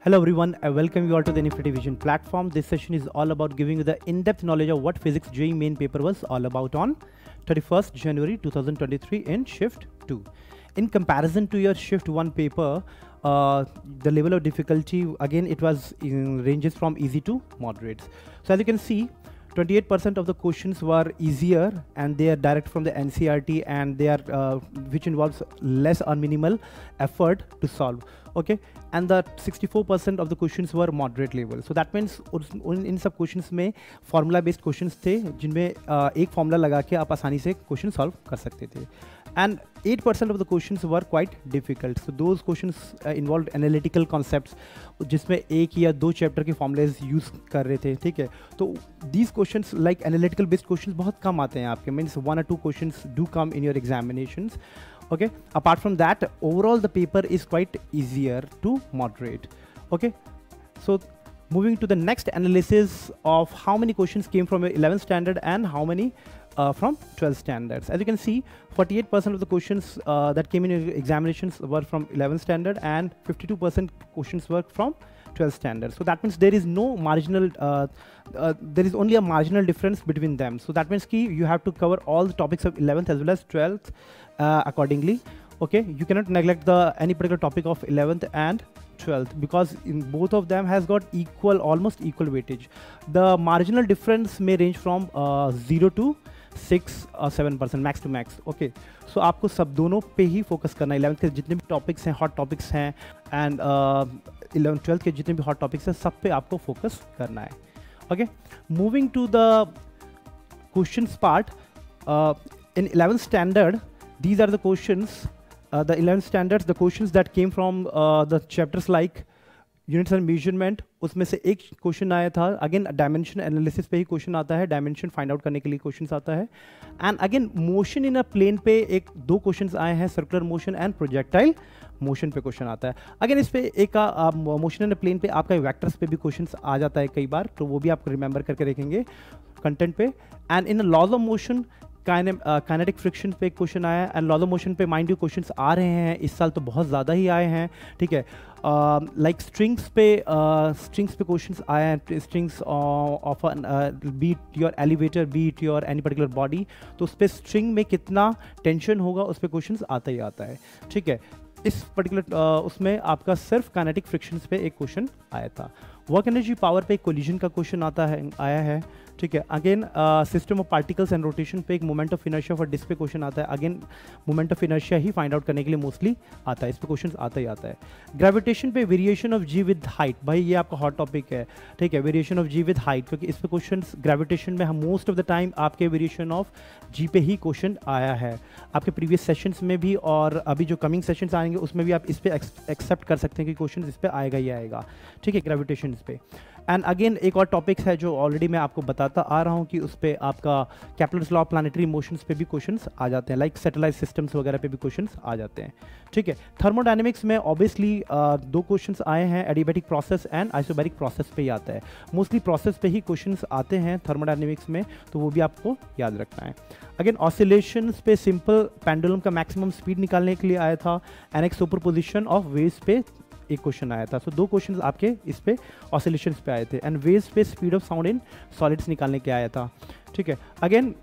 Hello everyone, I welcome you all to the Infinity Vision platform. This session is all about giving you the in-depth knowledge of what physics JEE main paper was all about on 31st January 2023 in Shift 2. In comparison to your Shift 1 paper, the level of difficulty, again, it was in ranges from easy to moderate. So as you can see, 28% of the questions were easier and they are direct from the NCERT and they are which involves less or minimal effort to solve. Okay, and the 64% of the questions were moderate level. So that means in सब questions में formula based questions थे जिनमें एक formula लगा के आप आसानी से question solve कर सकते थे. And 8% of the questions were quite difficult. So those questions involved analytical concepts जिसमें एक या दो चैप्टर के formulas यूज़ कर रहे थे. ठीक है, तो these questions like analytical based questions बहुत कम आते हैं आपके, means 1 or 2 questions do come in your examinations. Okay, apart from that, overall the paper is quite easier to moderate. Okay, so moving to the next analysis of how many questions came from 11th standard and how many from 12th standards. As you can see, 48% of the questions that came in examinations were from 11th standard and 52% questions were from 12th standard. So that means there is no marginal, there is only a marginal difference between them. So that means you have to cover all the topics of 11th as well as 12th accordingly. Okay, you cannot neglect any particular topic of 11th and 12th because in both of them has got equal, almost equal weightage. The marginal difference may range from 0 to 6 or 7% max to max. Okay, so आपको सब दोनों पे ही focus करना है. 11th के जितने भी topics हैं, हॉट टॉपिक्स हैं, एंड 11th 12th के जितने भी हॉट टॉपिक्स हैं, सब पे आपको फोकस करना है. Okay, moving to the questions part. In 11th standard, these are the questions. The 11th standards, the questions that came from the chapters like units and measurement. उसमें से एक क्वेश्चन आया था. अगेन डायमेंशन एनालिसिस पे ही question आता है, dimension find out करने के लिए क्वेश्चन आता है. And again motion in a plane पे दो क्वेश्चंस आए हैं, circular motion and projectile motion पे क्वेश्चन आता है. अगेन इस पे एक मोशन इन अ प्लेन पे आपका वेक्टर्स पे भी क्वेश्चन आ जाता है कई बार, तो वो भी आप रिमेंबर करके रखेंगे कंटेंट पे. And in laws of motion kinetic friction पे एक क्वेश्चन आया है. एंड लॉज ऑफ मोशन पे माइंड यू क्वेश्चंस आ रहे हैं इस साल, तो बहुत ज़्यादा ही आए हैं. ठीक है, लाइक स्ट्रिंग्स पे क्वेश्चंस आए हैं. Strings of beat your elevator, beat your any particular body, तो उस पर स्ट्रिंग में कितना टेंशन होगा उस पर क्वेश्चंस आता ही आता है. ठीक है, इस पर्टिकुलर उसमें आपका सिर्फ काइनेटिक फ्रिक्शंस पे एक क्वेश्चन आया था. वर्क एनर्जी पावर पे एक कोलिजन का क्वेश्चन आया है. ठीक है, again system of particles and rotation पे एक moment of inertia for disc पे क्वेश्चन आता है. अगेन मोमेंट ऑफ इनर्शिया ही फाइंड आउट करने के लिए मोस्टली आता है, इस पे क्वेश्चन आता ही आता है. ग्रेविटेशन पे variation of g with height, भाई ये आपका हॉट टॉपिक है. ठीक है, variation of g with height, क्योंकि इस पे क्वेश्चन ग्रेविटेशन में हम मोस्ट ऑफ द टाइम आपके वेरिएशन ऑफ जी पे ही क्वेश्चन आया है. आपके प्रीवियस सेशंस में भी और अभी जो कमिंग सेशंस आएंगे उसमें भी आप इस पे एक्सेप्ट कर सकते हैं कि क्वेश्चन इस पे आएगा ही आएगा. ठीक है, ग्रेविटेशन पे. एंड अगेन एक और टॉपिक है जो ऑलरेडी मैं आपको बताता आ रहा हूँ कि उस पर आपका Kepler's law of planetary motions पे भी क्वेश्चंस आ जाते हैं, लाइक सैटेलाइट सिस्टम्स वगैरह पे भी क्वेश्चंस आ जाते हैं. ठीक है, थर्मोडायनेमिक्स में ऑब्वियसली दो क्वेश्चंस आए हैं, adiabatic process and isobaric process पे ही आता है. मोस्टली प्रोसेस पे ही क्वेश्चंस आते हैं थर्मोडायनेमिक्स में, तो वो भी आपको याद रखना है. अगेन ऑसिलेशंस पे सिंपल पेंडुलम का मैक्सिमम स्पीड निकालने के लिए आया था. एंड एक सुपरपोजिशन ऑफ वेव्स पे एक क्वेश्चन आया था. सो दो क्वेश्चंस आपके इस पे ऑसिलेशंस पे आए थे. एंड वेव्स पे speed of sound in solids निकालने के आया था. ठीक है, अगेन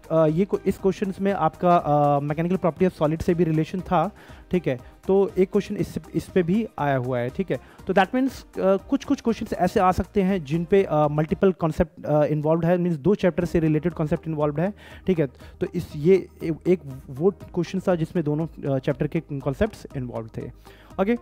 इस क्वेश्चंस में आपका मैकेनिकल प्रॉपर्टी ऑफ सॉलिड से भी रिलेशन था. ठीक है, तो एक क्वेश्चन इस पे भी आया हुआ है. ठीक है, तो दैट मीन्स कुछ क्वेश्चंस ऐसे आ सकते हैं जिन पे मल्टीपल कॉन्सेप्ट इन्वॉल्व है, मीन्स दो चैप्टर से रिलेटेड कॉन्सेप्ट इन्वॉल्व है. ठीक है, तो ये एक वो क्वेश्चन था जिसमें दोनों चैप्टर के कॉन्सेप्ट्स इन्वॉल्व थे. ओके,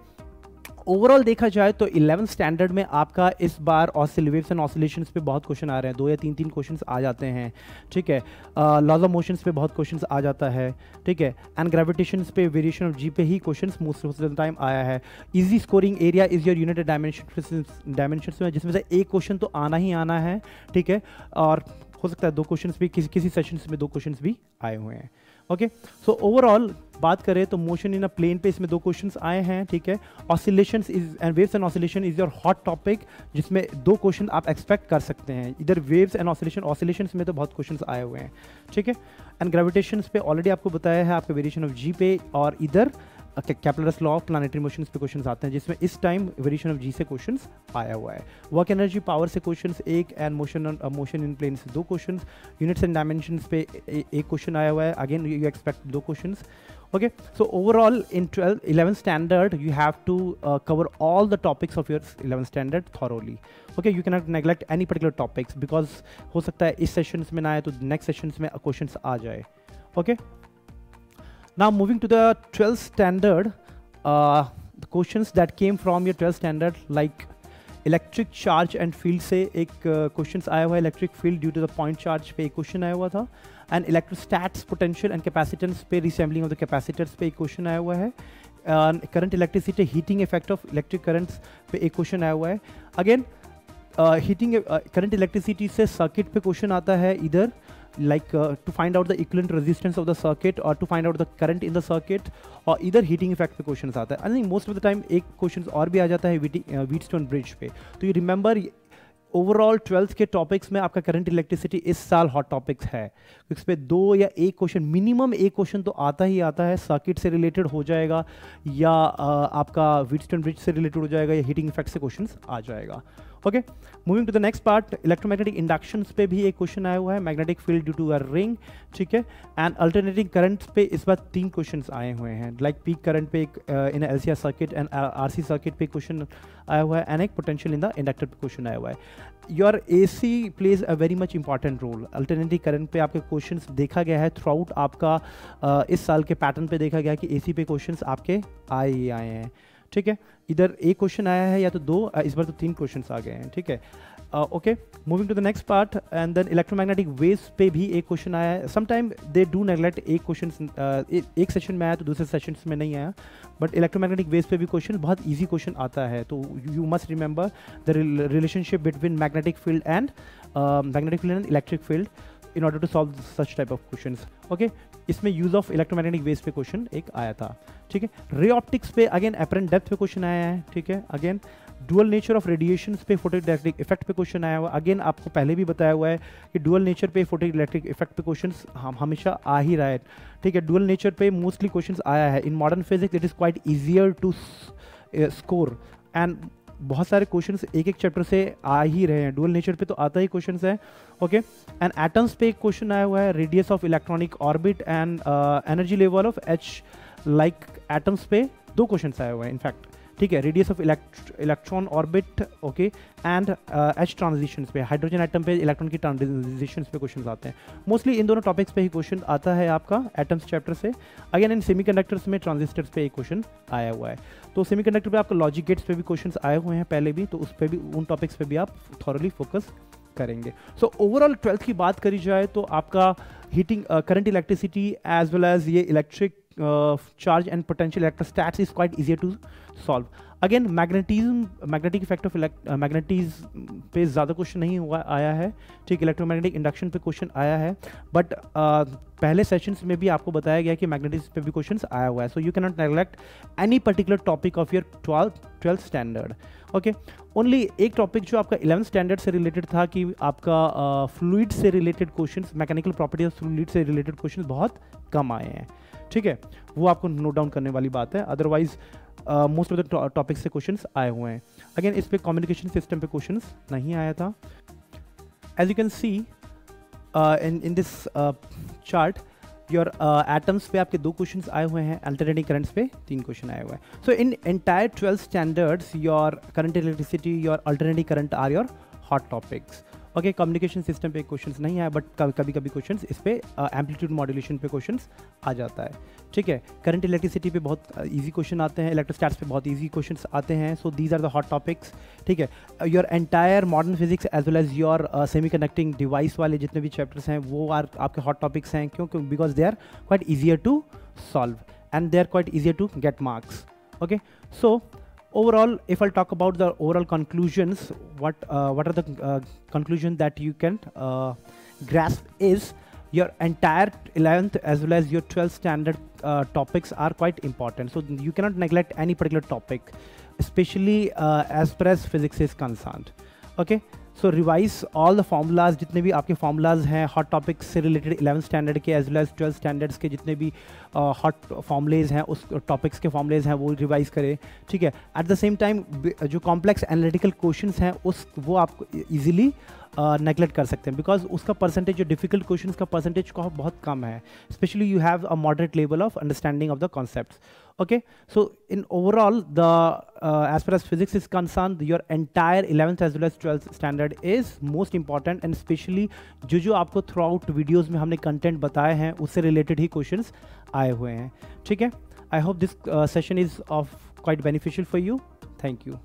ओवरऑल देखा जाए तो 11th स्टैंडर्ड में आपका इस बार वेव्स एंड ऑसिलेशंस पे बहुत क्वेश्चन आ रहे हैं, 2 या 3 क्वेश्चंस आ जाते हैं. ठीक है, लॉज ऑफ मोशंस पे बहुत क्वेश्चंस आ जाता है. ठीक है, एंड ग्रेविटेशंस पे वेरिएशन ऑफ जी पे ही questions most of the time आया है. Easy scoring area is your unit dimensions में जिसमें से एक क्वेश्चन तो आना ही आना है. ठीक है, और हो सकता है दो क्वेश्चंस भी किसी सेशंस में दो क्वेश्चंस भी आए हुए हैं. ओके, सो ओवरऑल बात करें तो मोशन इन अ प्लेन पे इसमें दो क्वेश्चंस आए हैं. ठीक है, oscillations is and waves and oscillation is your hot topic जिसमें दो क्वेश्चन आप एक्सपेक्ट कर सकते हैं. इधर वेव्स एंड ऑसिलेशंस में तो बहुत क्वेश्चंस आए हुए हैं. ठीक है, एंड ग्रेविटेशंस पे ऑलरेडी आपको बताया है आपके वेरिएशन ऑफ जी पे, और इधर कैपलरस लॉ ऑफ प्लानिटरी मोशंस पे क्वेश्चंस आते हैं, जिसमें इस टाइम वेरिएशन ऑफ जी से क्वेश्चंस आया हुआ है। वर्क एनर्जी पावर से क्वेश्चंस एक, एंड मोशन इन प्लेन से 2 क्वेश्चंस, यूनिट्स एंड डायमेंशंस पे एक क्वेश्चन आया हुआ है, again you expect 2 questions. Okay, so overall in 11th standard you have to cover all the topics of your 11th standard thoroughly. Okay, you cannot neglect any particular topics because हो सकता है इस sessions में ना आए तो next sessions में questions आ जाए. Okay, now moving to the 12th standard, the questions that came from your 12th standard like electric charge and field से एक क्वेश्चन आया हुआ है, electric field due to the point charge पे एक question आया हुआ था, and electrostatics potential and capacitance पे रिसेंबलिंग ऑफ द कैपेसिटर्स पे एक क्वेश्चन आया हुआ है, current electricity heating effect of electric currents पे एक क्वेश्चन आया हुआ है। अगेन हीटिंग करंट इलेक्ट्रिसिटी से सर्किट पे क्वेश्चन आता है, इधर like to find out the equivalent resistance of the circuit or to find out the current in the circuit, और इधर हीटिंग इफेक्ट पे क्वेश्चंस आता है। I think most of the time एक क्वेश्चंस और भी आ जाता है व्हीटस्टोन ब्रिज पे। तो यू रिमेंबर ओवरऑल 12th के टॉपिक्स में आपका करंट इलेक्ट्रिसिटी इस साल हॉट टॉपिक्स है, इस पे 2 या 1 क्वेश्चन मिनिमम एक क्वेश्चन तो आता ही आता है, सर्किट से रिलेटेड हो जाएगा या आपका व्हीटस्टोन ब्रिज से रिलेटेड हो जाएगा या हीटिंग इफेक्ट से क्वेश्चंस आ जाएगा। Okay, moving to the next part, electromagnetic inductions पे भी एक क्वेश्चन आया हुआ है, magnetic field due to a ring, ठीक है, एंड अल्टरनेटिंग करंट्स पे इस बार 3 क्वेश्चंस आए हुए हैं, लाइक पीक करंट पे एक in LCR circuit and RC circuit पे क्वेश्चन आया हुआ है, एंड एक पोटेंशियल इन द इंडक्टर पे क्वेश्चन आया हुआ है। Your AC plays a very much important role, alternative current पे आपके क्वेश्चंस देखा गया है थ्रू आउट आपका इस साल के पैटर्न पे देखा गया कि एसी पे क्वेश्चंस आपके आए ही आए हैं, ठीक है, इधर एक क्वेश्चन आया है या तो 2, इस बार तो 3 क्वेश्चंस आ गए हैं, ठीक है। Okay, moving to the next part, and then electromagnetic waves पे भी एक क्वेश्चन आया है। समटाइम दे डू नेगलेक्ट एक क्वेश्चन, एक सेशन में आया तो दूसरे सेशंस में नहीं आया, बट इलेक्ट्रोमैग्नेटिक वेव्स पे भी क्वेश्चन बहुत ईजी क्वेश्चन आता है। तो you must remember the relationship between magnetic field and electric field in order to solve such type of questions. Okay, इसमें यूज ऑफ इलेक्ट्रोमैग्नेटिक वेव्स पे क्वेश्चन एक आया था, ठीक है। रे ऑप्टिक्स पे अगेन एपरेंट डेप्थ पे क्वेश्चन आया है, ठीक है। Again dual nature of radiations पे फोटोइलेक्ट्रिक इफेक्ट पे क्वेश्चन आया हुआ है। अगेन आपको पहले भी बताया हुआ है कि डुअल नेचर पे फोटोइलेक्ट्रिक इफेक्ट पे क्वेश्चन हमेशा आ ही रहा है, ठीक है। डुअल नेचर पे मोस्टली क्वेश्चन आया है। In modern physics it is quite easier to score, and बहुत सारे क्वेश्चंस एक चैप्टर से आ ही रहे हैं। डुअल नेचर पे तो आता ही क्वेश्चंस है, ओके। एंड एटम्स पे एक क्वेश्चन आया हुआ है, radius of electronic orbit and energy level of H, like atoms पे 2 क्वेश्चंस आए हुए हैं इनफैक्ट, ठीक है। Radius of electron orbit, okay, and H transitions पे, हाइड्रोजन एटम पे इलेक्ट्रॉन की ट्रांजिशंस पे क्वेश्चंस आते हैं। मोस्टली इन दोनों टॉपिक्स पे ही क्वेश्चन आता है आपका एटम्स चैप्टर से। अगेन इन सेमीकंडक्टर्स में ट्रांजिस्टर्स पे एक क्वेश्चन आया हुआ है। तो सेमीकंडक्टर पे आपका लॉजिक गेट्स पे भी क्वेश्चंस आए हुए हैं पहले भी, तो उस पे भी उन टॉपिक्स पे भी आप थॉरली फोकस करेंगे। सो ओवरऑल 12th की बात करी जाए तो आपका heating current electricity as well as ये electric charge and potential electrostatics is quite easier to solve. Again magnetic effect of magnetism पे ज़्यादा क्वेश्चन नहीं हुआ आया है, ठीक। इलेक्ट्रोमैग्नेटिक इंडक्शन पे क्वेश्चन आया है, बट पहले सेशंस में भी आपको बताया गया कि मैग्नेटिज्म पे भी क्वेश्चन आया हुआ है। So you can not neglect any particular topic of your 12th standard, okay. Only एक टॉपिक जो आपका 11th स्टैंडर्ड से रिलेटेड था कि आपका फ्लूइड से related question, mechanical property of fluid से रिलेटेड क्वेश्चन बहुत कम आए हैं, ठीक है। वो आपको नोट डाउन करने वाली बात है, otherwise most of the topics से क्वेश्चंस आए हुए हैं। अगेन इस पे कम्युनिकेशन सिस्टम पे क्वेश्चंस नहीं आया था। As you can see in this chart, your atoms पे आपके 2 क्वेश्चंस आए हुए हैं, अल्टरनेटिंग करंट्स पे 3 क्वेश्चन आए हुए हैं। So in entire 12th standards your current electricity, your alternating current are your hot topics, okay. Communication system पे क्वेश्चंस नहीं आया, बट कभी कभी क्वेश्चंस इस पे एम्पलीट्यूड मॉड्यूलेशन पे क्वेश्चंस आ जाता है, ठीक है। करंट इलेक्ट्रिसिटी पे बहुत इजी क्वेश्चन आते हैं, इलेक्ट्रोस्टैट्स पे बहुत इजी क्वेश्चंस आते हैं। So these are the hot topics, ठीक है। Your entire modern physics as well as your semiconducting device वाले जितने भी चैप्टर्स हैं वो आपके हॉट टॉपिक्स हैं, क्यों? Because they are quite easier to solve and they are quite easier to get marks, okay. So overall, if I'll talk about the overall conclusions, what are the conclusions that you can grasp is your entire 11th as well as your 12th standard topics are quite important. So you cannot neglect any particular topic, especially as far as physics is concerned. Okay. So revise all the formulas, जितने भी आपके formulas हैं hot topics से related 11th standard के as well as 12th standards के जितने भी hot formulas हैं, उस टॉपिक्स के फॉर्मूलेज हैं वो रिवाइज करें, ठीक है। एट द सेम टाइम जो कॉम्प्लेक्स एनालिटिकल क्वेश्चंस हैं वो आप इजीली नेगलेक्ट कर सकते हैं, बिकॉज उसका परसेंटेज, जो डिफिकल्ट क्वेश्चंस का परसेंटेज का बहुत कम है, specially you have a moderate level of understanding of the concepts. Okay, so in overall, the as far as physics is concerned, your entire 11th as well as 12th standard is most important, and especially जो आपको throughout videos में हमने content बताए हैं उससे related ही questions आए हुए हैं, ठीक है। I hope this session is of quite beneficial for you. Thank you.